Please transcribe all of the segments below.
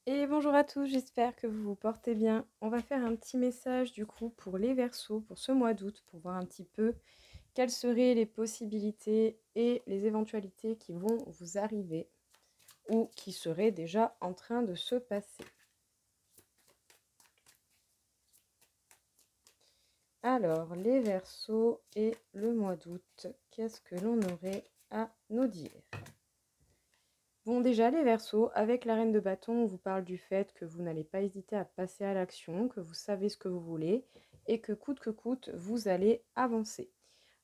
Et bonjour à tous, j'espère que vous vous portez bien. On va faire un petit message du coup pour les Verseaux pour ce mois d'août pour voir un petit peu quelles seraient les possibilités et les éventualités qui vont vous arriver ou qui seraient déjà en train de se passer. Alors, les Verseaux et le mois d'août, qu'est-ce que l'on aurait à nous dire? Bon, déjà, les Verseaux, avec la reine de bâton, on vous parle du fait que vous n'allez pas hésiter à passer à l'action, que vous savez ce que vous voulez et que coûte, vous allez avancer.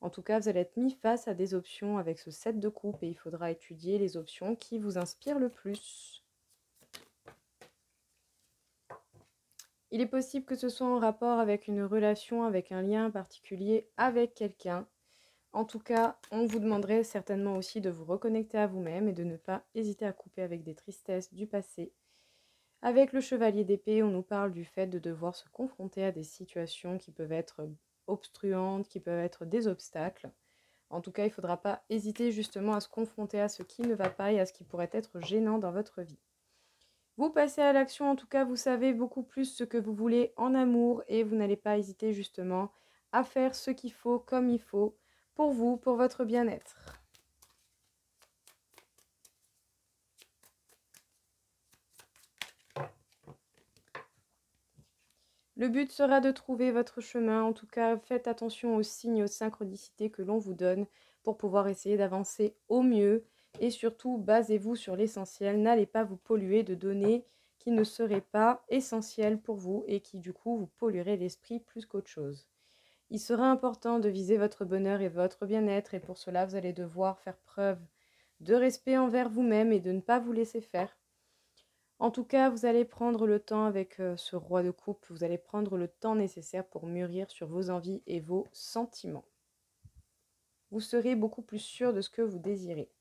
En tout cas, vous allez être mis face à des options avec ce 7 de coupe et il faudra étudier les options qui vous inspirent le plus. Il est possible que ce soit en rapport avec une relation, avec un lien particulier avec quelqu'un. En tout cas, on vous demanderait certainement aussi de vous reconnecter à vous-même et de ne pas hésiter à couper avec des tristesses du passé. Avec le chevalier d'épée, on nous parle du fait de devoir se confronter à des situations qui peuvent être obstruantes, qui peuvent être des obstacles. En tout cas, il ne faudra pas hésiter justement à se confronter à ce qui ne va pas et à ce qui pourrait être gênant dans votre vie. Vous passez à l'action, en tout cas, vous savez beaucoup plus ce que vous voulez en amour et vous n'allez pas hésiter justement à faire ce qu'il faut comme il faut pour vous, pour votre bien-être. Le but sera de trouver votre chemin. En tout cas, faites attention aux signes et aux synchronicités que l'on vous donne pour pouvoir essayer d'avancer au mieux. Et surtout, basez-vous sur l'essentiel. N'allez pas vous polluer de données qui ne seraient pas essentielles pour vous et qui du coup vous pollueraient l'esprit plus qu'autre chose. Il sera important de viser votre bonheur et votre bien-être et pour cela, vous allez devoir faire preuve de respect envers vous-même et de ne pas vous laisser faire. En tout cas, vous allez prendre le temps avec ce roi de coupe, vous allez prendre le temps nécessaire pour mûrir sur vos envies et vos sentiments. Vous serez beaucoup plus sûr de ce que vous désirez.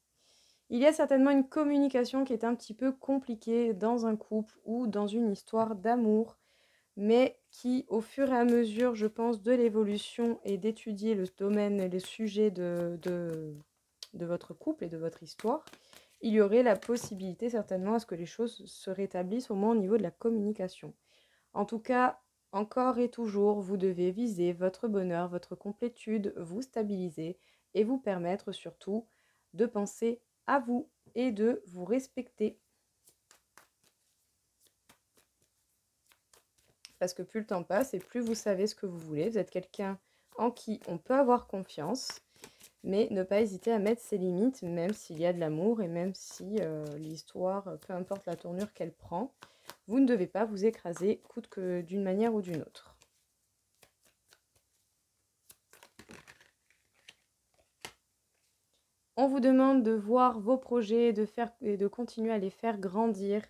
Il y a certainement une communication qui est un petit peu compliquée dans un couple ou dans une histoire d'amour, mais qui, au fur et à mesure, je pense, de l'évolution et d'étudier le domaine et les sujets de votre couple et de votre histoire, il y aurait la possibilité certainement à ce que les choses se rétablissent au moins au niveau de la communication. En tout cas, encore et toujours, vous devez viser votre bonheur, votre complétude, vous stabiliser et vous permettre surtout de penser à vous et de vous respecter. Parce que plus le temps passe et plus vous savez ce que vous voulez, vous êtes quelqu'un en qui on peut avoir confiance, mais ne pas hésiter à mettre ses limites, même s'il y a de l'amour et même si l'histoire, peu importe la tournure qu'elle prend, vous ne devez pas vous écraser, coûte que d'une manière ou d'une autre. On vous demande de voir vos projets et de continuer à les faire grandir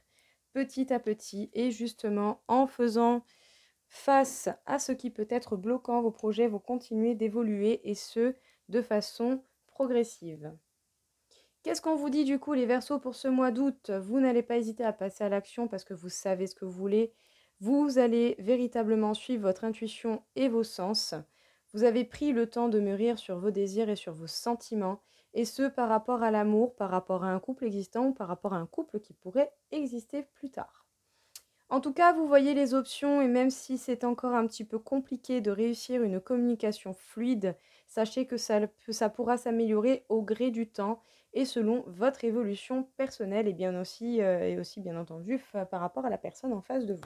petit à petit et justement en faisant face à ce qui peut être bloquant, vos projets vont continuer d'évoluer et ce, de façon progressive. Qu'est-ce qu'on vous dit du coup les Verseaux pour ce mois d'août? Vous n'allez pas hésiter à passer à l'action parce que vous savez ce que vous voulez. Vous allez véritablement suivre votre intuition et vos sens. Vous avez pris le temps de mûrir sur vos désirs et sur vos sentiments, et ce par rapport à l'amour, par rapport à un couple existant ou par rapport à un couple qui pourrait exister plus tard. En tout cas, vous voyez les options et même si c'est encore un petit peu compliqué de réussir une communication fluide, sachez que ça pourra s'améliorer au gré du temps et selon votre évolution personnelle et aussi bien entendu par rapport à la personne en face de vous.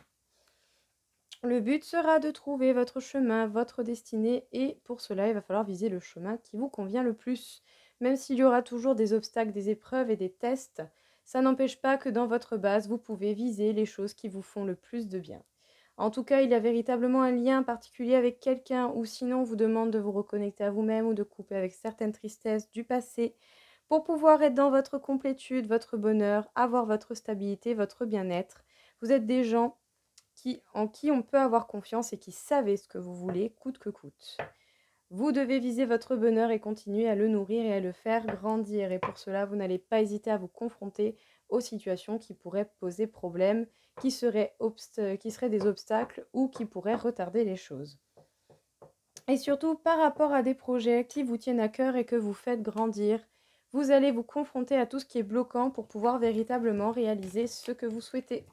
Le but sera de trouver votre chemin, votre destinée et pour cela, il va falloir viser le chemin qui vous convient le plus. Même s'il y aura toujours des obstacles, des épreuves et des tests, ça n'empêche pas que dans votre base, vous pouvez viser les choses qui vous font le plus de bien. En tout cas, il y a véritablement un lien particulier avec quelqu'un ou sinon on vous demande de vous reconnecter à vous-même ou de couper avec certaines tristesses du passé pour pouvoir être dans votre complétude, votre bonheur, avoir votre stabilité, votre bien-être. Vous êtes des gens en qui on peut avoir confiance et qui savent ce que vous voulez, coûte que coûte. Vous devez viser votre bonheur et continuer à le nourrir et à le faire grandir. Et pour cela, vous n'allez pas hésiter à vous confronter aux situations qui pourraient poser problème, qui seraient des obstacles ou qui pourraient retarder les choses. Et surtout, par rapport à des projets qui vous tiennent à cœur et que vous faites grandir, vous allez vous confronter à tout ce qui est bloquant pour pouvoir véritablement réaliser ce que vous souhaitez.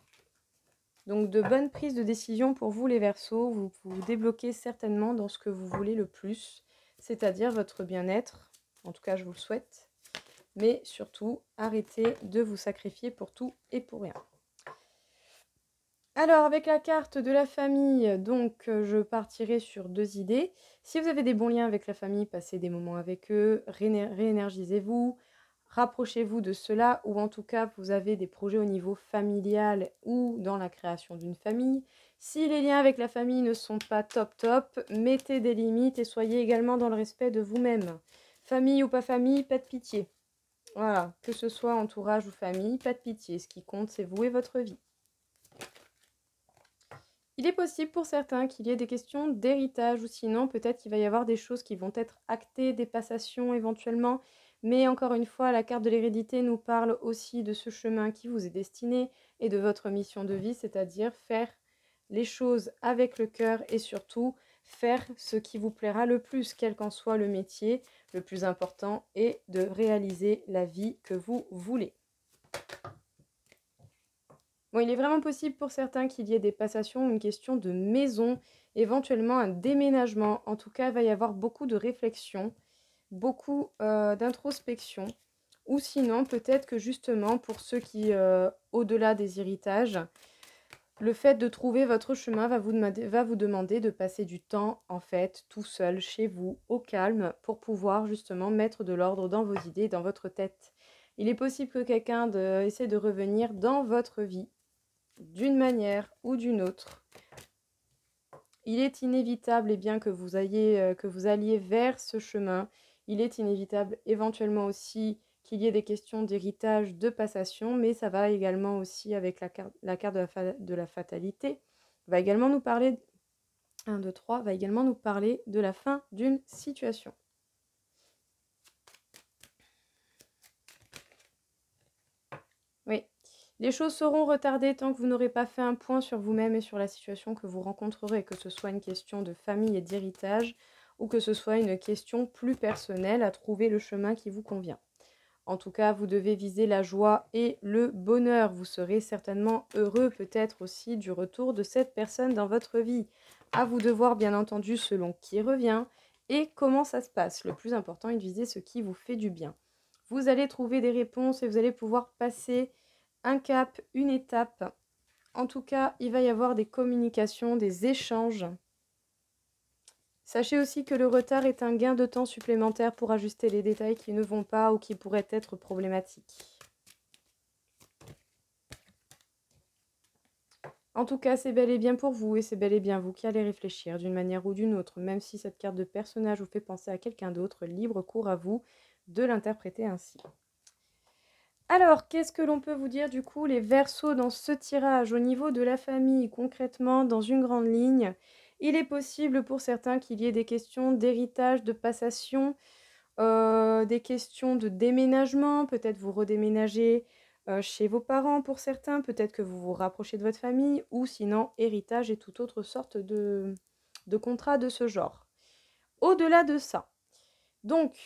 Donc de bonnes prises de décision pour vous les Verseaux, vous vous débloquez certainement dans ce que vous voulez le plus, c'est-à-dire votre bien-être, en tout cas je vous le souhaite, mais surtout arrêtez de vous sacrifier pour tout et pour rien. Alors avec la carte de la famille, donc je partirai sur 2 idées. Si vous avez des bons liens avec la famille, passez des moments avec eux, réénergisez-vous, rapprochez-vous de cela, ou en tout cas vous avez des projets au niveau familial ou dans la création d'une famille. Si les liens avec la famille ne sont pas top top, mettez des limites et soyez également dans le respect de vous-même. Famille ou pas famille, pas de pitié. Voilà, que ce soit entourage ou famille, pas de pitié. Ce qui compte, c'est vous et votre vie. Il est possible pour certains qu'il y ait des questions d'héritage ou sinon peut-être qu'il va y avoir des choses qui vont être actées, des passations éventuellement. Mais encore une fois, la carte de l'hérédité nous parle aussi de ce chemin qui vous est destiné et de votre mission de vie, c'est-à-dire faire les choses avec le cœur et surtout faire ce qui vous plaira le plus, quel qu'en soit le métier. Le plus important est de réaliser la vie que vous voulez. Bon, il est vraiment possible pour certains qu'il y ait des passations, une question de maison, éventuellement un déménagement. En tout cas, il va y avoir beaucoup de réflexion, beaucoup d'introspection. Ou sinon, peut-être que justement, pour ceux qui, au-delà des héritages, le fait de trouver votre chemin va vous demander de passer du temps, en fait, tout seul, chez vous, au calme, pour pouvoir justement mettre de l'ordre dans vos idées, dans votre tête. Il est possible que quelqu'un essaie de revenir dans votre vie d'une manière ou d'une autre. Il est inévitable, et bien que vous alliez vers ce chemin, il est inévitable éventuellement aussi qu'il y ait des questions d'héritage, de passation, mais ça va également aussi avec la carte de la fatalité, va également nous parler, 1, 2, 3, va également nous parler de la fin d'une situation. Oui. Les choses seront retardées tant que vous n'aurez pas fait un point sur vous-même et sur la situation que vous rencontrerez, que ce soit une question de famille et d'héritage ou que ce soit une question plus personnelle à trouver le chemin qui vous convient. En tout cas, vous devez viser la joie et le bonheur. Vous serez certainement heureux peut-être aussi du retour de cette personne dans votre vie. À vous de voir bien entendu selon qui revient et comment ça se passe. Le plus important est de viser ce qui vous fait du bien. Vous allez trouver des réponses et vous allez pouvoir passer un cap, une étape. En tout cas, il va y avoir des communications, des échanges. Sachez aussi que le retard est un gain de temps supplémentaire pour ajuster les détails qui ne vont pas ou qui pourraient être problématiques. En tout cas, c'est bel et bien pour vous et c'est bel et bien vous qui allez réfléchir d'une manière ou d'une autre, même si cette carte de personnage vous fait penser à quelqu'un d'autre, libre cours à vous de l'interpréter ainsi. Alors, qu'est-ce que l'on peut vous dire du coup, les Verseaux, dans ce tirage au niveau de la famille, concrètement, dans une grande ligne? Il est possible pour certains qu'il y ait des questions d'héritage, de passation, des questions de déménagement, peut-être vous redéménagez chez vos parents pour certains, peut-être que vous vous rapprochez de votre famille, ou sinon héritage et toute autre sorte de contrat de ce genre. Au-delà de ça, donc,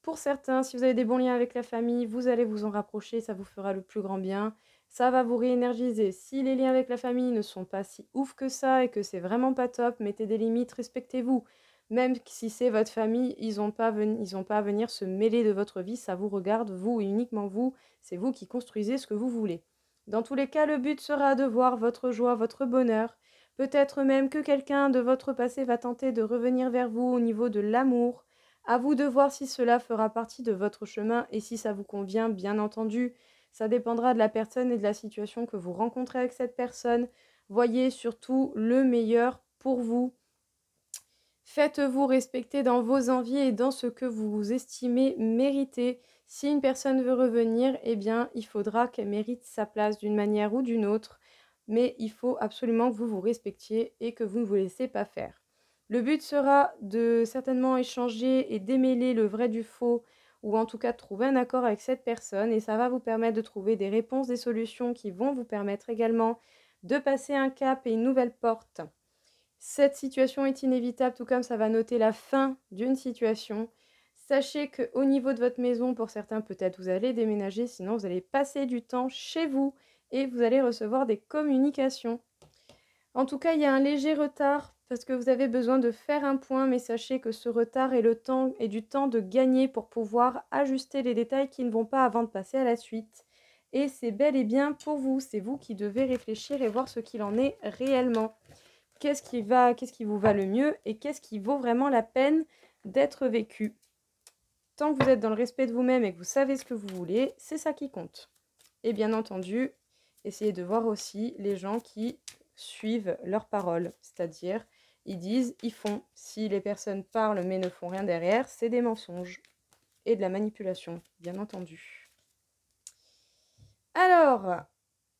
pour certains, si vous avez des bons liens avec la famille, vous allez vous en rapprocher, ça vous fera le plus grand bien. Ça va vous réénergiser. Si les liens avec la famille ne sont pas si ouf que ça et que c'est vraiment pas top, mettez des limites, respectez-vous. Même si c'est votre famille, ils n'ont pas à venir se mêler de votre vie, ça vous regarde, vous et uniquement vous. C'est vous qui construisez ce que vous voulez. Dans tous les cas, le but sera de voir votre joie, votre bonheur. Peut-être même que quelqu'un de votre passé va tenter de revenir vers vous au niveau de l'amour. À vous de voir si cela fera partie de votre chemin et si ça vous convient, bien entendu. Ça dépendra de la personne et de la situation que vous rencontrez avec cette personne. Voyez surtout le meilleur pour vous. Faites-vous respecter dans vos envies et dans ce que vous estimez mériter. Si une personne veut revenir, eh bien, il faudra qu'elle mérite sa place d'une manière ou d'une autre. Mais il faut absolument que vous vous respectiez et que vous ne vous laissez pas faire. Le but sera de certainement échanger et démêler le vrai du faux, ou en tout cas de trouver un accord avec cette personne, et ça va vous permettre de trouver des réponses, des solutions qui vont vous permettre également de passer un cap et une nouvelle porte. Cette situation est inévitable, tout comme ça va noter la fin d'une situation. Sachez qu'au niveau de votre maison, pour certains peut-être vous allez déménager, sinon vous allez passer du temps chez vous et vous allez recevoir des communications. En tout cas, il y a un léger retard parce que vous avez besoin de faire un point, mais sachez que ce retard est du temps de gagner pour pouvoir ajuster les détails qui ne vont pas avant de passer à la suite. Et c'est bel et bien pour vous, c'est vous qui devez réfléchir et voir ce qu'il en est réellement. Qu'est-ce qui vous va le mieux et qu'est-ce qui vaut vraiment la peine d'être vécu. Tant que vous êtes dans le respect de vous-même et que vous savez ce que vous voulez, c'est ça qui compte. Et bien entendu, essayez de voir aussi les gens qui suivent leurs paroles, c'est-à-dire ils disent, ils font. Si les personnes parlent mais ne font rien derrière, c'est des mensonges et de la manipulation, bien entendu. Alors,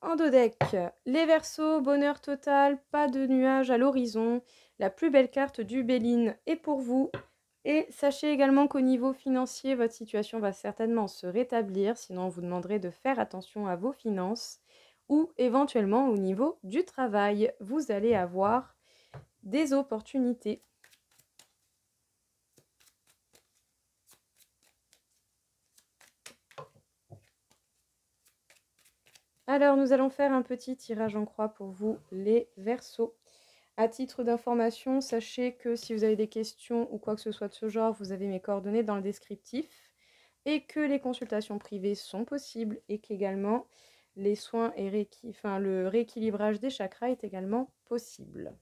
en dos deck, les Verseaux, bonheur total, pas de nuages à l'horizon, la plus belle carte du Béline est pour vous. Et sachez également qu'au niveau financier, votre situation va certainement se rétablir, sinon on vous demanderait de faire attention à vos finances ou éventuellement au niveau du travail, vous allez avoir des opportunités. Alors, nous allons faire un petit tirage en croix pour vous, les Verseaux. À titre d'information, sachez que si vous avez des questions ou quoi que ce soit de ce genre, vous avez mes coordonnées dans le descriptif et que les consultations privées sont possibles et qu'également les soins et le rééquilibrage des chakras est également possible.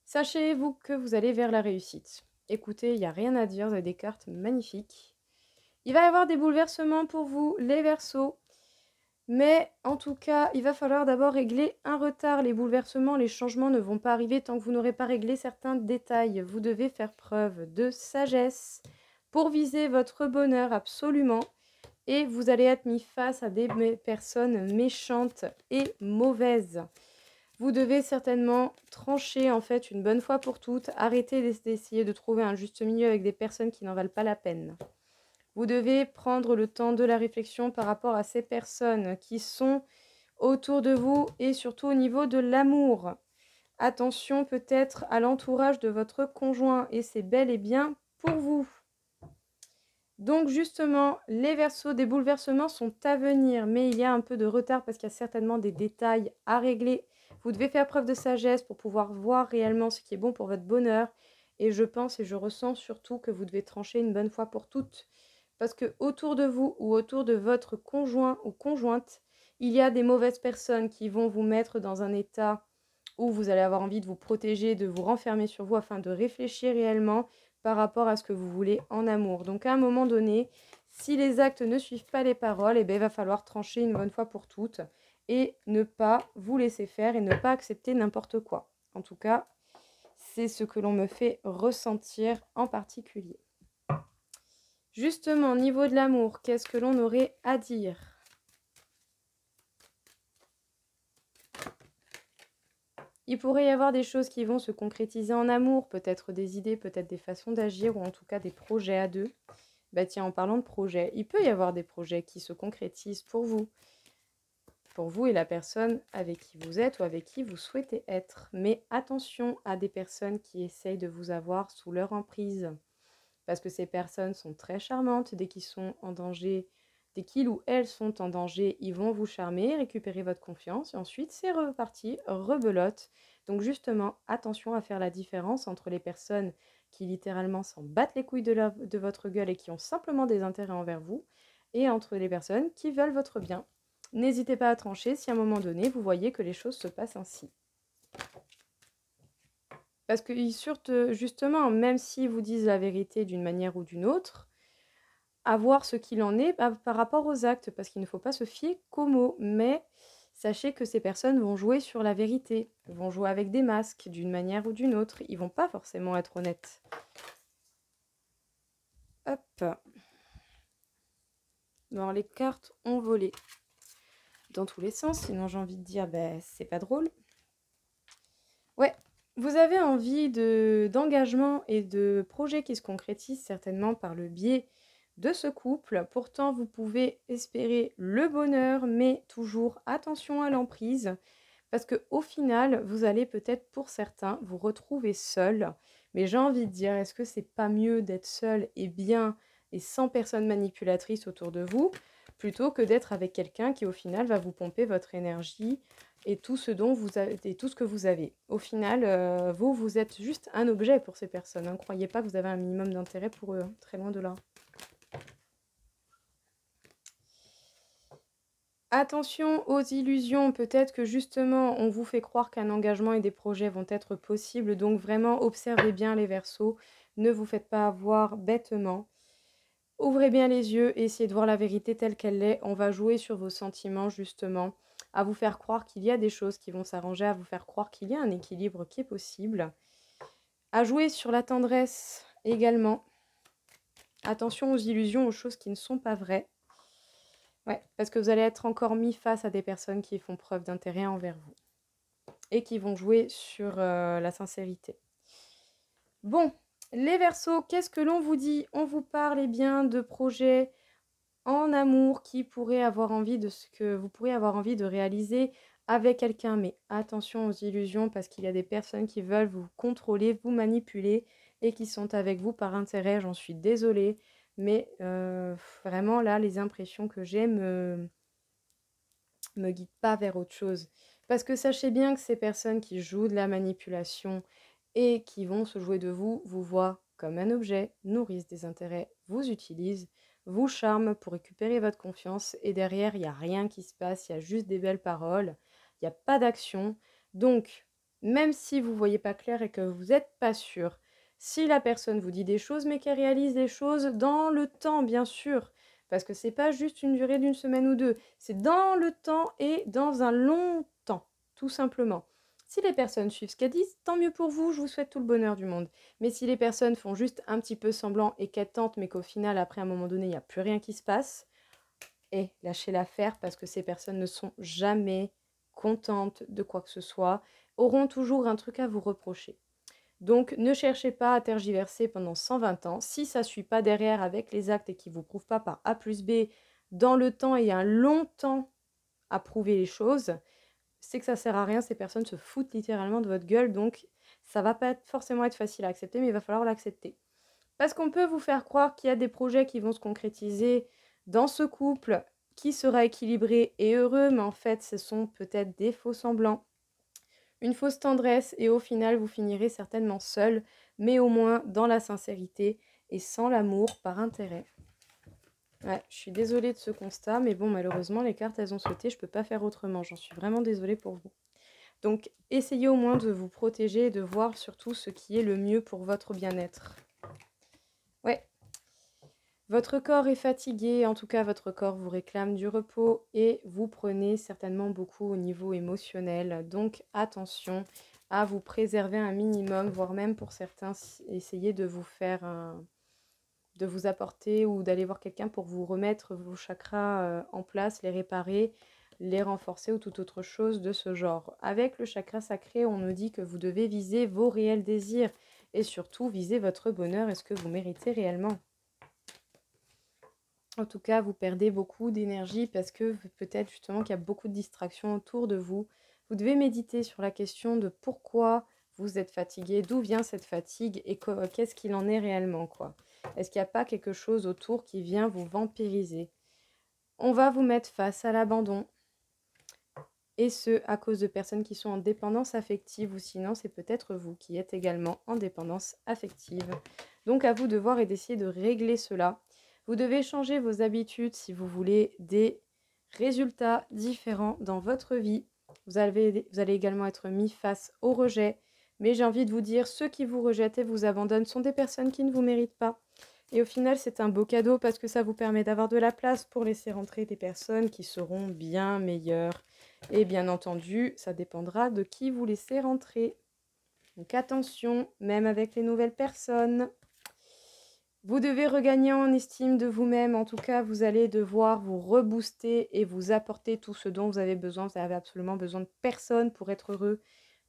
Sachez-vous que vous allez vers la réussite. Écoutez, il n'y a rien à dire, vous avez des cartes magnifiques. Il va y avoir des bouleversements pour vous, les Verseaux. Mais en tout cas, il va falloir d'abord régler un retard. Les bouleversements, les changements ne vont pas arriver tant que vous n'aurez pas réglé certains détails. Vous devez faire preuve de sagesse pour viser votre bonheur absolument. Et vous allez être mis face à des personnes méchantes et mauvaises. Vous devez certainement trancher en fait une bonne fois pour toutes. Arrêter d'essayer de trouver un juste milieu avec des personnes qui n'en valent pas la peine. Vous devez prendre le temps de la réflexion par rapport à ces personnes qui sont autour de vous et surtout au niveau de l'amour. Attention peut-être à l'entourage de votre conjoint et c'est bel et bien pour vous. Donc justement, les Verseaux, des bouleversements sont à venir, mais il y a un peu de retard parce qu'il y a certainement des détails à régler. Vous devez faire preuve de sagesse pour pouvoir voir réellement ce qui est bon pour votre bonheur. Et je pense et je ressens surtout que vous devez trancher une bonne fois pour toutes. Parce que autour de vous ou autour de votre conjoint ou conjointe, il y a des mauvaises personnes qui vont vous mettre dans un état où vous allez avoir envie de vous protéger, de vous renfermer sur vous afin de réfléchir réellement par rapport à ce que vous voulez en amour. Donc à un moment donné, si les actes ne suivent pas les paroles, eh bien, il va falloir trancher une bonne fois pour toutes et ne pas vous laisser faire et ne pas accepter n'importe quoi. En tout cas, c'est ce que l'on me fait ressentir en particulier. Justement, au niveau de l'amour, qu'est-ce que l'on aurait à dire ? Il pourrait y avoir des choses qui vont se concrétiser en amour, peut-être des idées, peut-être des façons d'agir, ou en tout cas des projets à deux. Bah tiens, en parlant de projets, il peut y avoir des projets qui se concrétisent pour vous et la personne avec qui vous êtes ou avec qui vous souhaitez être. Mais attention à des personnes qui essayent de vous avoir sous leur emprise. Parce que ces personnes sont très charmantes, dès qu'ils sont en danger, dès qu'ils ou elles sont en danger, ils vont vous charmer, récupérer votre confiance, et ensuite c'est reparti, rebelote. Donc justement, attention à faire la différence entre les personnes qui littéralement s'en battent les couilles de votre gueule et qui ont simplement des intérêts envers vous, et entre les personnes qui veulent votre bien. N'hésitez pas à trancher si à un moment donné, vous voyez que les choses se passent ainsi. Parce que justement, même s'ils vous disent la vérité d'une manière ou d'une autre, à voir ce qu'il en est par rapport aux actes, parce qu'il ne faut pas se fier qu'aux mots. Mais sachez que ces personnes vont jouer sur la vérité, vont jouer avec des masques d'une manière ou d'une autre. Ils vont pas forcément être honnêtes. Hop. Alors les cartes ont volé dans tous les sens, sinon j'ai envie de dire, c'est pas drôle. Ouais. Vous avez envie d'engagement et de projets qui se concrétisent certainement par le biais de ce couple. Pourtant, vous pouvez espérer le bonheur, mais toujours attention à l'emprise. Parce qu'au final, vous allez peut-être pour certains vous retrouver seul. Mais j'ai envie de dire, est-ce que c'est pas mieux d'être seul et bien et sans personne manipulatrice autour de vous, plutôt que d'être avec quelqu'un qui au final va vous pomper votre énergie et tout ce dont vous avez, et tout ce que vous avez. Au final, vous êtes juste un objet pour ces personnes. Ne croyez pas que vous avez un minimum d'intérêt pour eux, hein, très loin de là. Attention aux illusions, peut-être que justement on vous fait croire qu'un engagement et des projets vont être possibles, donc vraiment observez bien les Verseaux, ne vous faites pas avoir bêtement. Ouvrez bien les yeux et essayez de voir la vérité telle qu'elle est. On va jouer sur vos sentiments justement, à vous faire croire qu'il y a des choses qui vont s'arranger, à vous faire croire qu'il y a un équilibre qui est possible. À jouer sur la tendresse également. Attention aux illusions, aux choses qui ne sont pas vraies. Ouais, parce que vous allez être encore mis face à des personnes qui font preuve d'intérêt envers vous et qui vont jouer sur la sincérité. Bon, les Verseaux, qu'est-ce que l'on vous dit? On vous parle eh bien de projets en amour qui pourraient avoir envie de ce que vous pourriez avoir envie de réaliser avec quelqu'un. Mais attention aux illusions parce qu'il y a des personnes qui veulent vous contrôler, vous manipuler et qui sont avec vous par intérêt. J'en suis désolée. Mais vraiment là, les impressions que j'ai me guident pas vers autre chose. Parce que sachez bien que ces personnes qui jouent de la manipulation et qui vont se jouer de vous, vous voient comme un objet, nourrissent des intérêts, vous utilisent, vous charment pour récupérer votre confiance et derrière, il n'y a rien qui se passe, il y a juste des belles paroles, il n'y a pas d'action. Donc, même si vous ne voyez pas clair et que vous n'êtes pas sûr, si la personne vous dit des choses, mais qu'elle réalise des choses dans le temps, bien sûr, parce que c'est pas juste une durée d'une semaine ou deux, c'est dans le temps et dans un long temps, tout simplement. Si les personnes suivent ce qu'elles disent, tant mieux pour vous, je vous souhaite tout le bonheur du monde. Mais si les personnes font juste un petit peu semblant et qu'elles tentent, mais qu'au final, après un moment donné, il n'y a plus rien qui se passe, et lâchez l'affaire parce que ces personnes ne sont jamais contentes de quoi que ce soit, auront toujours un truc à vous reprocher. Donc ne cherchez pas à tergiverser pendant 120 ans. Si ça ne suit pas derrière avec les actes et qui ne vous prouvent pas par A plus B dans le temps et un long temps à prouver les choses, c'est que ça sert à rien, ces personnes se foutent littéralement de votre gueule, donc ça va pas forcément être facile à accepter, mais il va falloir l'accepter. Parce qu'on peut vous faire croire qu'il y a des projets qui vont se concrétiser dans ce couple qui sera équilibré et heureux, mais en fait ce sont peut-être des faux semblants, une fausse tendresse, et au final vous finirez certainement seul, mais au moins dans la sincérité et sans l'amour par intérêt. Ouais, je suis désolée de ce constat, mais bon, malheureusement, les cartes, elles ont sauté, je peux pas faire autrement. J'en suis vraiment désolée pour vous. Donc, essayez au moins de vous protéger et de voir surtout ce qui est le mieux pour votre bien-être. Ouais. Votre corps est fatigué, en tout cas, votre corps vous réclame du repos et vous prenez certainement beaucoup au niveau émotionnel. Donc, attention à vous préserver un minimum, voire même pour certains, essayez de vous faire de vous apporter ou d'aller voir quelqu'un pour vous remettre vos chakras en place, les réparer, les renforcer ou toute autre chose de ce genre. Avec le chakra sacré, on nous dit que vous devez viser vos réels désirs et surtout viser votre bonheur et ce que vous méritez réellement. En tout cas, vous perdez beaucoup d'énergie parce que peut-être justement qu'il y a beaucoup de distractions autour de vous. Vous devez méditer sur la question de pourquoi vous êtes fatigué, d'où vient cette fatigue et qu'est-ce qu'il en est réellement, quoi. Est-ce qu'il n'y a pas quelque chose autour qui vient vous vampiriser? On va vous mettre face à l'abandon. Et ce, à cause de personnes qui sont en dépendance affective ou sinon c'est peut-être vous qui êtes également en dépendance affective. Donc à vous de voir et d'essayer de régler cela. Vous devez changer vos habitudes si vous voulez des résultats différents dans votre vie. Vous allez également être mis face au rejet. Mais j'ai envie de vous dire, ceux qui vous rejettent et vous abandonnent sont des personnes qui ne vous méritent pas. Et au final, c'est un beau cadeau parce que ça vous permet d'avoir de la place pour laisser rentrer des personnes qui seront bien meilleures. Et bien entendu, ça dépendra de qui vous laissez rentrer. Donc attention, même avec les nouvelles personnes. Vous devez regagner en estime de vous-même. En tout cas, vous allez devoir vous rebooster et vous apporter tout ce dont vous avez besoin. Vous avez absolument besoin de personne pour être heureux.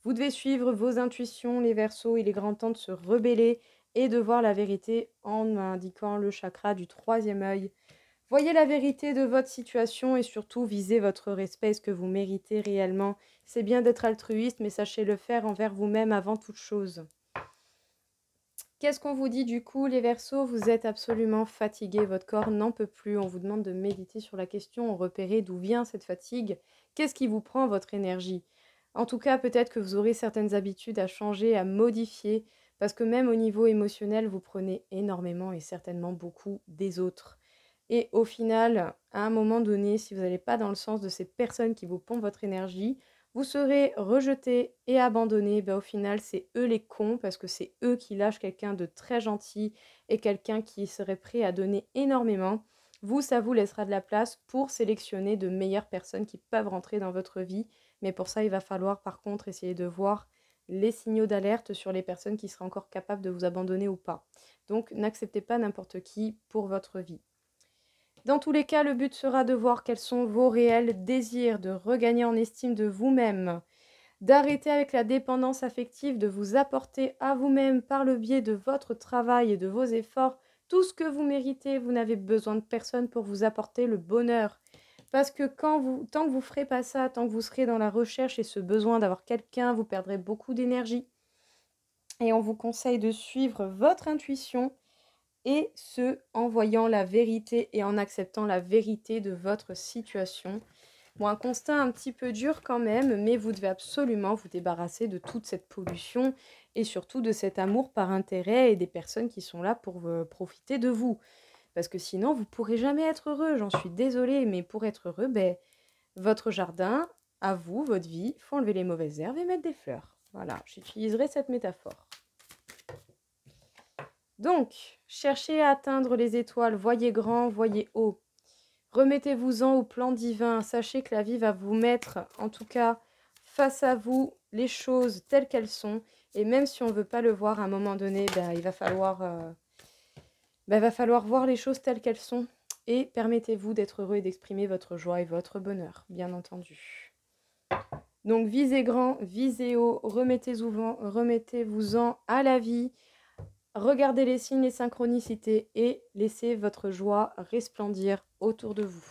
Vous devez suivre vos intuitions, les Verseaux. Il est grand temps de se rebeller et de voir la vérité en indiquant le chakra du troisième œil. Voyez la vérité de votre situation et surtout visez votre respect, ce que vous méritez réellement. C'est bien d'être altruiste, mais sachez le faire envers vous-même avant toute chose. Qu'est-ce qu'on vous dit du coup, les Verseaux? Vous êtes absolument fatigués, votre corps n'en peut plus. On vous demande de méditer sur la question, repérer d'où vient cette fatigue. Qu'est-ce qui vous prend votre énergie? En tout cas, peut-être que vous aurez certaines habitudes à changer, à modifier, parce que même au niveau émotionnel, vous prenez énormément et certainement beaucoup des autres. Et au final, à un moment donné, si vous n'allez pas dans le sens de ces personnes qui vous pompent votre énergie, vous serez rejeté et abandonné. Ben, au final, c'est eux les cons parce que c'est eux qui lâchent quelqu'un de très gentil et quelqu'un qui serait prêt à donner énormément. Vous, ça vous laissera de la place pour sélectionner de meilleures personnes qui peuvent rentrer dans votre vie. Mais pour ça, il va falloir par contre essayer de voir les signaux d'alerte sur les personnes qui seraient encore capables de vous abandonner ou pas. Donc, n'acceptez pas n'importe qui pour votre vie. Dans tous les cas, le but sera de voir quels sont vos réels désirs, de regagner en estime de vous-même, d'arrêter avec la dépendance affective, de vous apporter à vous-même par le biais de votre travail et de vos efforts tout ce que vous méritez. Vous n'avez besoin de personne pour vous apporter le bonheur. Parce que tant que vous ne ferez pas ça, tant que vous serez dans la recherche et ce besoin d'avoir quelqu'un, vous perdrez beaucoup d'énergie. Et on vous conseille de suivre votre intuition et ce, en voyant la vérité et en acceptant la vérité de votre situation. Bon, un constat un petit peu dur quand même, mais vous devez absolument vous débarrasser de toute cette pollution et surtout de cet amour par intérêt et des personnes qui sont là pour profiter de vous. Parce que sinon, vous ne pourrez jamais être heureux, j'en suis désolée, mais pour être heureux, ben, votre jardin, à vous, votre vie, il faut enlever les mauvaises herbes et mettre des fleurs. Voilà, j'utiliserai cette métaphore. Donc, cherchez à atteindre les étoiles, voyez grand, voyez haut. Remettez-vous-en au plan divin, sachez que la vie va vous mettre, en tout cas, face à vous, les choses telles qu'elles sont. Et même si on ne veut pas le voir à un moment donné, il va falloir voir les choses telles qu'elles sont. Et permettez-vous d'être heureux et d'exprimer votre joie et votre bonheur, bien entendu. Donc, visez grand, visez haut, remettez-vous-en à la vie. Regardez les signes, les synchronicités et laissez votre joie resplendir autour de vous.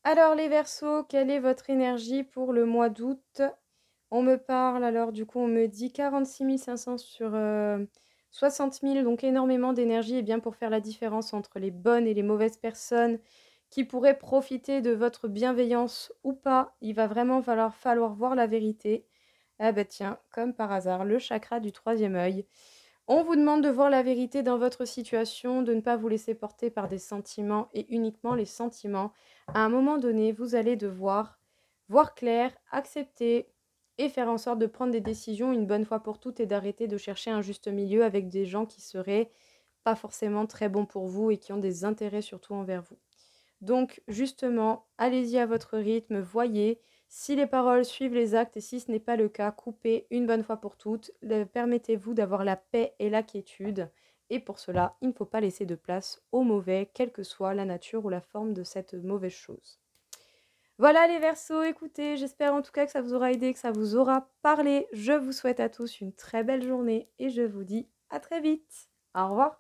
Alors les Verseaux, quelle est votre énergie pour le mois d'août? On me parle, alors du coup on me dit 46 500 sur 60 000, donc énormément d'énergie et bien pour faire la différence entre les bonnes et les mauvaises personnes qui pourraient profiter de votre bienveillance ou pas, il va vraiment falloir voir la vérité. Ah bah tiens, comme par hasard, le chakra du troisième œil. On vous demande de voir la vérité dans votre situation, de ne pas vous laisser porter par des sentiments et uniquement les sentiments. À un moment donné, vous allez devoir voir clair, accepter et faire en sorte de prendre des décisions une bonne fois pour toutes et d'arrêter de chercher un juste milieu avec des gens qui seraient pas forcément très bons pour vous et qui ont des intérêts surtout envers vous. Donc justement, allez-y à votre rythme, voyez si les paroles suivent les actes et si ce n'est pas le cas, coupez une bonne fois pour toutes. Permettez-vous d'avoir la paix et la quiétude. Et pour cela, il ne faut pas laisser de place au mauvais, quelle que soit la nature ou la forme de cette mauvaise chose. Voilà les Verseaux, écoutez, j'espère en tout cas que ça vous aura aidé, que ça vous aura parlé. Je vous souhaite à tous une très belle journée et je vous dis à très vite. Au revoir.